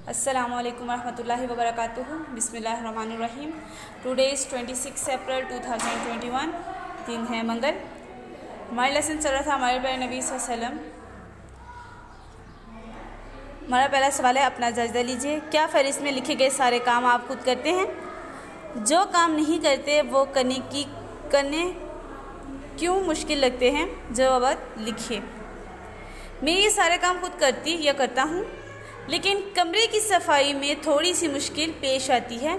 अस्सलामुअलैकुम वरहमतुल्लाहि वबरकातुहू। बिस्मिल्लाहिर्रहमानिर्रहीम। टुडे इज़ 26 अप्रैल 2021, दिन है मंगल। हमारा लेसन चल रहा था हमारे प्यारे नबी सल्लल्लाहु अलैहि वसल्लम। हमारा पहला सवाल है, अपना जायज़ा लीजिए। क्या फहरिस्त में लिखे गए सारे काम आप खुद करते हैं? जो काम नहीं करते वो करने क्यों मुश्किल लगते हैं? जवाब लिखिए। मैं ये सारे काम खुद करती या करता हूँ, लेकिन कमरे की सफाई में थोड़ी सी मुश्किल पेश आती है,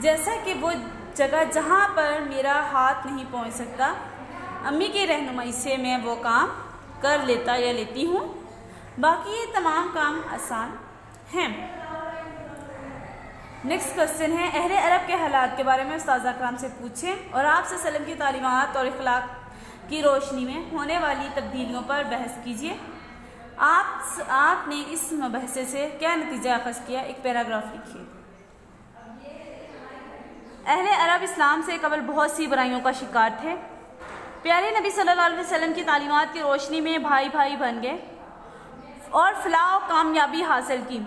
जैसा कि वो जगह जहाँ पर मेरा हाथ नहीं पहुँच सकता। अम्मी की रहनुमाई से मैं वो काम कर लेता या लेती हूँ। बाकी ये तमाम काम आसान हैं। नेक्स्ट क्वेश्चन है, अहले अरब के हालात के बारे में उस्ताद अकराम से पूछें और आप सल्लल्लाहु अलैहि वसल्लम की तालीमात और इखलाक की रोशनी में होने वाली तब्दीलियों पर बहस कीजिए। आपने इस मुबहसे से क्या नतीजा अखज़ किया? एक पैराग्राफ लिखिए। अहले अरब इस्लाम से कबल बहुत सी बुराइयों का शिकार थे। प्यारे नबी सल्लल्लाहु अलैहि वसल्लम की तालीमात की रोशनी में भाई भाई बन गए और फलाह और कामयाबी हासिल की।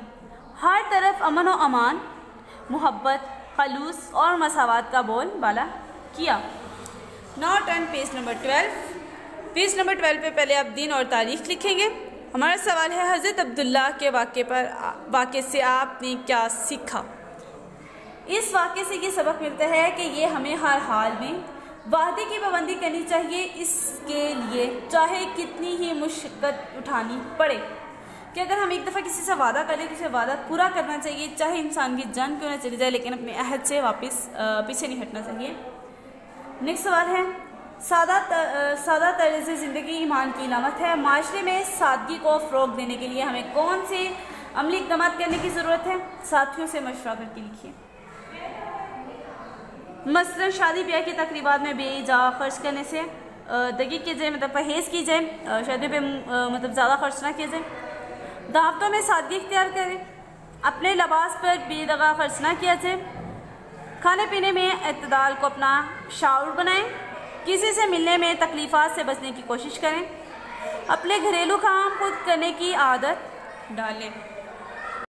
हर तरफ अमन व अमान, मोहब्बत, खलूस और मसावत का बोल बाला किया। Now turn page number 12। Page number 12 पे पहले आप दिन और तारीख लिखेंगे। हमारा सवाल है, हज़रत अब्दुल्ला के वाक़े से आपने क्या सीखा? इस वाक़े से ये सबक मिलता है कि ये हमें हर हाल में वादे की पाबंदी करनी चाहिए, इसके लिए चाहे कितनी ही मुश्किल उठानी पड़े। कि अगर हम एक दफ़ा किसी से वादा करें तो उसे वादा पूरा करना चाहिए, चाहे इंसान की जान क्यों ना चली जाए, लेकिन अपने अहद से वापस पीछे नहीं हटना चाहिए। नेक्स्ट सवाल है, सादा तर्ज़ ज़िंदगी ईमान की इलामत है। माशरे में सादगी को फ़रोग़ देने के लिए हमें कौन से अमली इक़दामात करने की ज़रूरत है? साथियों से मशवरा करके लिखिए। मसलन शादी ब्याह की तकरीबात में बेजा खर्च करने से दकीक़ किया जाए, मतलब परहेज़ की जाए। शादी पे मतलब ज़्यादा खर्च ना किया जाए। दावतों में सादगी इख्तियार करें। अपने लिबास पर बेदगा खर्च ना किया जाए। खाने पीने में इत्तदाल को अपना शाऊर बनाएं। किसी से मिलने में तकलीफ़ात से बचने की कोशिश करें। अपने घरेलू काम खुद करने की आदत डालें।